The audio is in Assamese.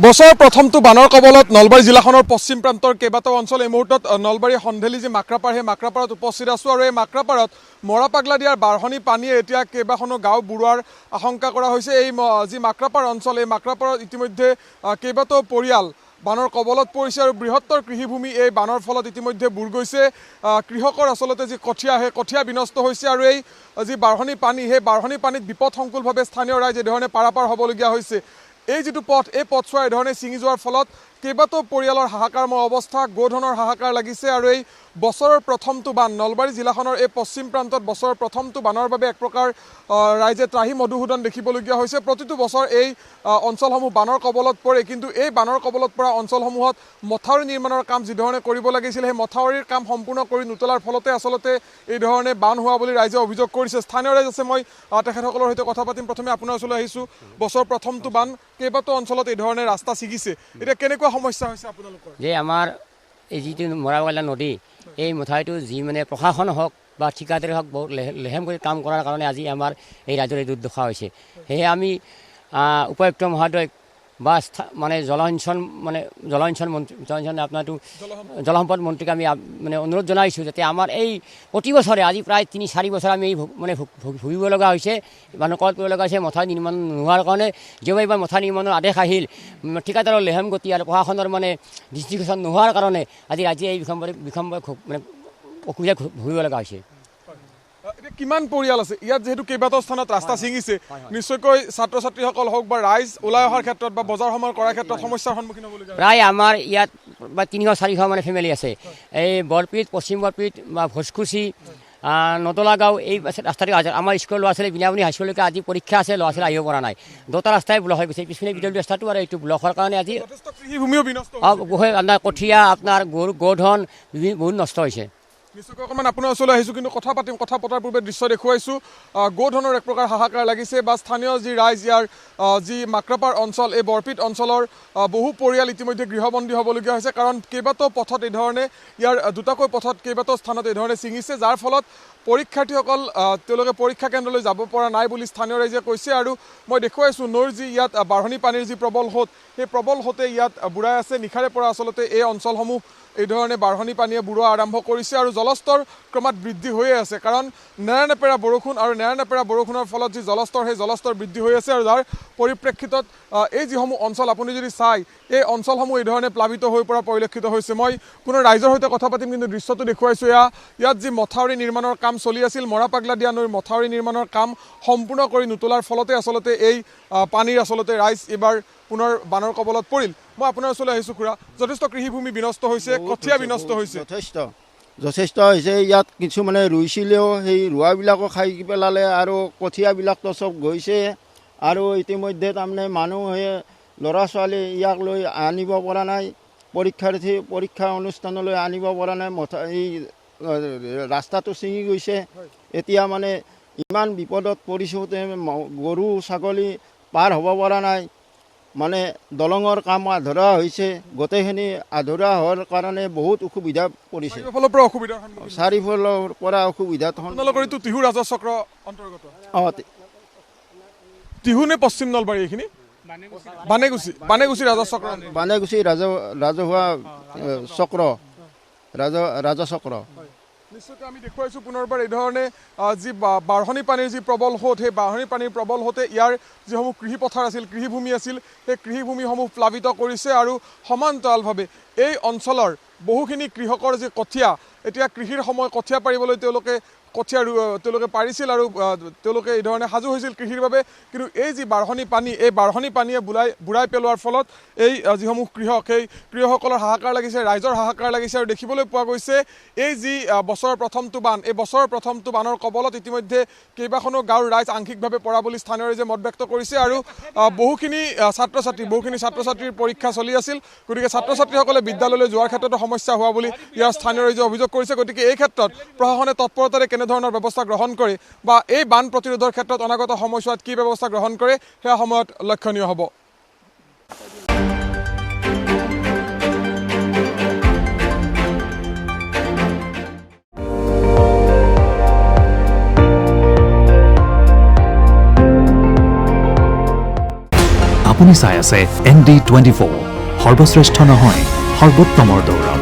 বছৰৰ প্ৰথমটো বানৰ কবলত নলবাৰী জিলাখনৰ পশ্চিম প্ৰান্তৰ কেইবাটাও অঞ্চল এই মুহূৰ্তত নলবাৰী সন্ধেলি যি মাকৰাপাৰ সেই মাকৰাপাৰত উপস্থিত আছোঁ আৰু এই মাকৰাপাৰত মৰাপাগলা দিয়াৰ বাঢ়নি পানীয়ে এতিয়া কেইবাখনো গাঁও বুৰুৱাৰ আশংকা কৰা হৈছে। এই যি মাকৰাপাৰ অঞ্চল এই মাকৰাপাৰত ইতিমধ্যে কেইবাটাও পৰিয়াল বানৰ কবলত পৰিছে আৰু বৃহত্তৰ কৃষিভূমি এই বানৰ ফলত ইতিমধ্যে বুৰ গৈছে। কৃষকৰ আচলতে যি কঠীয়া সেই কঠীয়া বিনষ্ট হৈছে আৰু এই যি বাঢ়নি পানী সেই বাঢ়নি পানীত বিপদসংকুলভাৱে স্থানীয় ৰাইজ এই ধৰণে পাৰাপাৰ হ'বলগীয়া হৈছে। এই যিটো পথ এই পথছোৱা এই ধৰণে ছিঙি যোৱাৰ ফলত কেইবাটাও পৰিয়ালৰ হাহাকাৰময় অৱস্থা, গোধনৰ হাহাকাৰ লাগিছে আৰু এই বছৰৰ প্ৰথমটো বান নলবাৰী জিলাখনৰ এই পশ্চিম প্ৰান্তত বছৰৰ প্ৰথমটো বানৰ বাবে এক প্ৰকাৰ ৰাইজে ত্ৰাহি মধুসূদন দেখিবলগীয়া হৈছে। প্ৰতিটো বছৰ এই অঞ্চলসমূহ বানৰ কবলত পৰে, কিন্তু এই বানৰ কবলত পৰা অঞ্চলসমূহত মথাউৰি নিৰ্মাণৰ কাম যিধৰণে কৰিব লাগিছিল সেই মথাউৰিৰ কাম সম্পূৰ্ণ কৰি নোতোলাৰ ফলতে আচলতে এই ধৰণে বান হোৱা বুলি ৰাইজে অভিযোগ কৰিছে। স্থানীয় ৰাইজ আছে, মই তেখেতসকলৰ সৈতে কথা পাতিম। প্ৰথমে আপোনাৰ ওচৰলৈ আহিছোঁ। বছৰৰ প্ৰথমটো বান কেইবাটাও অঞ্চলত এই ধৰণে ৰাস্তা ছিগিছে, এতিয়া কেনেকুৱা সমস্যা হৈছে আপোনালোকৰ? যে আমাৰ এই যিটো মৰাপাগলা নদী এই মথাউৰিটো যি মানে প্ৰশাসন হওক বা ঠিকাদাৰী হওক বহুত লেহেম কৰি কাম কৰাৰ কাৰণে আজি আমাৰ এই ৰাজ্যৰ এই দুৰ্দশা হৈছে। সেয়ে আমি উপায়ুক্ত মহোদয় বা মানে জলসিঞ্চন মন্ত্ৰী আপোনাৰটো জলসম্পদ মন্ত্ৰীক আমি মানে অনুৰোধ জনাইছোঁ যাতে আমাৰ এই প্ৰতি বছৰে আজি প্ৰায় ৩-৪ বছৰ আমি এই মানে ভুগিব লগা হৈছে, মানুহ কল কৰিব লগা হৈছে মথাউৰি নিৰ্মাণ নোহোৱাৰ কাৰণে। যিবাৰ এইবাৰ মথাউৰি নিৰ্মাণৰ আদেশ আহিল, ঠিকাদাৰৰ লেহেম গতি আৰু প্ৰশাসনৰ মানে দৃষ্টিগোচৰ নোহোৱাৰ কাৰণে আজি ৰাজ্যে এই বিষম মানে অসুবিধা ভুগিব লগা হৈছে। এতিয়া কিমান পৰিয়াল আছে ইয়াত? যিহেতু কেইবাটাও স্থানত ৰাস্তা ছিঙিছে, নিশ্চয়কৈ ছাত্ৰ ছাত্ৰীসকল হওক বা ৰাইজ ওলাই অহাৰ ক্ষেত্ৰত বা বজাৰ সমাৰ কৰাৰ ক্ষেত্ৰত সমস্যাৰ সন্মুখীন হ'বলগীয়া। প্ৰায় আমাৰ ইয়াত বা ৩০০-৪০০ মানে ফেমিলি আছে। এই বৰপীঠ, পশ্চিম বৰপীঠ বা ভোজকুচি, নতলা গাঁও এই ৰাস্তাটো আমাৰ স্কুলৰ ল'ৰা ছোৱালী বিনামূলীয়া হাইস্কুললৈকে আজি পৰীক্ষা আছে, ল'ৰা ছোৱালী আহিব পৰা নাই। দুটা ৰাস্তাই ব্লক হৈ গৈছে, পিছপিনে বিদ্যালয় ৰাস্তাটো আৰু এইটো ব্লকৰ কাৰণে আজি কঠীয়া আপোনাৰ গোধন বহুত নষ্ট হৈছে। নিশ্চয়কৈ অকণমান আপোনাৰ ওচৰলৈ আহিছোঁ, কিন্তু কথা পাতিম। কথা পতাৰ পূৰ্বে দৃশ্য দেখুৱাইছোঁ। গোধনৰ এক প্ৰকাৰ হাহাকাৰ লাগিছে বা স্থানীয় যি ৰাইজ ইয়াৰ যি মাকৰাপাৰ অঞ্চল এই বৰপীঠ অঞ্চলৰ বহু পৰিয়াল ইতিমধ্যে গৃহবন্দী হ'বলগীয়া হৈছে, কাৰণ কেইবাটাও পথত এই ধৰণে ইয়াৰ দুটাকৈ পথত কেইবাটাও স্থানত এই ধৰণে ছিঙিছে, যাৰ ফলত পৰীক্ষাৰ্থীসকল তেওঁলোকে পৰীক্ষা কেন্দ্ৰলৈ যাব পৰা নাই বুলি স্থানীয় ৰাইজে কৈছে। আৰু মই দেখুৱাইছোঁ নৈৰ যি ইয়াত বাঢ়নি পানীৰ যি প্ৰবল সোঁত সেই প্ৰবল সোঁতে ইয়াত বুৰাই আছে। নিশাৰে পৰা আচলতে এই অঞ্চলসমূহ এই ধৰণে বাঢ়নি পানীয়ে বুৰোৱা আৰম্ভ কৰিছে আৰু জলস্তৰ ক্ৰমাৎ বৃদ্ধি হৈয়ে আছে, কাৰণ নেৰানেপেৰা বৰষুণ আৰু নেৰানেপেৰা বৰষুণৰ ফলত যি জলস্তৰ সেই জলস্তৰ বৃদ্ধি হৈ আছে। আৰু যাৰ পৰিপ্ৰেক্ষিতত এই যিসমূহ অঞ্চল আপুনি যদি চাই এই অঞ্চলসমূহ এই ধৰণে প্লাবিত হৈ পৰা পৰিলক্ষিত হৈছে। মই পুনৰ ৰাইজৰ সৈতে কথা পাতিম, কিন্তু দৃশ্যটো দেখুৱাইছোঁ। ইয়াত যি মথাউৰি নিৰ্মাণৰ কাম চলি আছিল, মৰাপাগলা দিয়া নৈৰ মথাউৰি নিৰ্মাণৰ কাম সম্পূৰ্ণ কৰি নোতোলাৰ ফলতে আচলতে এই পানীৰ আচলতে ৰাইজ এইবাৰ পুনৰ বানৰ কবলত পৰিল। মই আপোনাৰ ওচৰলৈ আহিছোঁ। খুৰা, যথেষ্ট কৃষিভূমি বিনষ্ট হৈছে, কঠীয়া বিনষ্ট হৈছে, যথেষ্ট হৈছে। ইয়াত কিছুমানে ৰুইছিলেও সেই ৰোৱাবিলাকো খাই পেলালে আৰু কঠীয়াবিলাকতো চব গৈছে। আৰু ইতিমধ্যে তাৰমানে মানুহে ল'ৰা ছোৱালী ইয়াক লৈ আনিব পৰা নাই, পৰীক্ষা অনুষ্ঠানলৈ আনিব পৰা নাই। এই ৰাস্তাটো ছিঙি গৈছে। এতিয়া মানে ইমান বিপদত পৰিছোঁ, গৰু ছাগলী পাৰ হ'ব পৰা নাই। মানে দলঙৰ কাম আধৰুৱা হৈছে, গোটেইখিনি আধৰুৱা হোৱাৰ কাৰণে বহুত অসুবিধা পৰিছে। চাৰিওফালৰ পৰা অসুবিধা। টিহু ৰাজচক্ৰ অন্তৰ্গত টিহু নে পশ্চিম নলবাৰী? এইখিনি বানেগুচি ৰাজচক্ৰ, বানেগুচি ৰাজহুৱা চক্ৰ, ৰাজচক্ৰ। নিশ্চয়কৈ আমি দেখুৱাইছোঁ পুনৰবাৰ এই ধৰণে যি বাঢ়নি পানীৰ যি প্ৰবল সোঁত সেই বাঢ়নি পানীৰ প্ৰবল সোঁতে ইয়াৰ যিসমূহ কৃষিপথাৰ আছিল, কৃষিভূমি আছিল, সেই কৃষিভূমিসমূহ প্লাবিত কৰিছে। আৰু সমান্তৰালভাৱে এই অঞ্চলৰ বহুখিনি কৃষকৰ যি কঠীয়া, এতিয়া কৃষিৰ সময় কঠীয়া পাৰিবলৈ তেওঁলোকে পাৰিছিল আৰু তেওঁলোকে এই ধৰণে সাজু হৈছিল কৃষিৰ বাবে। কিন্তু এই যি বাঢ়নি পানী এই বাঢ়নি পানীয়ে বুৰাই পেলোৱাৰ ফলত এই যিসমূহ কৃষক সেই কৃষকসকলৰ হাহাকাৰ লাগিছে, ৰাইজৰ হাহাকাৰ লাগিছে। আৰু দেখিবলৈ পোৱা গৈছে এই যি বছৰৰ প্ৰথমটো বান, এই বছৰৰ প্ৰথমটো বানৰ কবলত ইতিমধ্যে কেইবাখনো গাঁৱৰ ৰাইজ আংশিকভাৱে পৰা বুলি স্থানীয় ৰাইজে মত ব্যক্ত কৰিছে। আৰু বহুখিনি ছাত্ৰ ছাত্ৰীৰ পৰীক্ষা চলি আছিল, গতিকে ছাত্ৰ ছাত্ৰীসকলে বিদ্যালয়লৈ যোৱাৰ ক্ষেত্ৰতো সমস্যা হোৱা বুলি ইয়াৰ স্থানীয় ৰাইজে অভিযোগ কৰিছে। গতিকে এই ক্ষেত্ৰত প্ৰশাসনে তৎপৰতাৰে কেনেধৰণৰ ব্যৱস্থা গ্ৰহণ কৰে বা এই বান প্ৰতিৰোধৰ ক্ষেত্ৰত অনাগত সময়ছোৱাত কি ব্যৱস্থা গ্ৰহণ কৰে সেয়া সময়ত লক্ষণীয় হ'ব। আপুনি চাই আছে ND24 সৰ্বশ্ৰেষ্ঠ নহয় সৰ্বোত্তমৰ দৌৰত।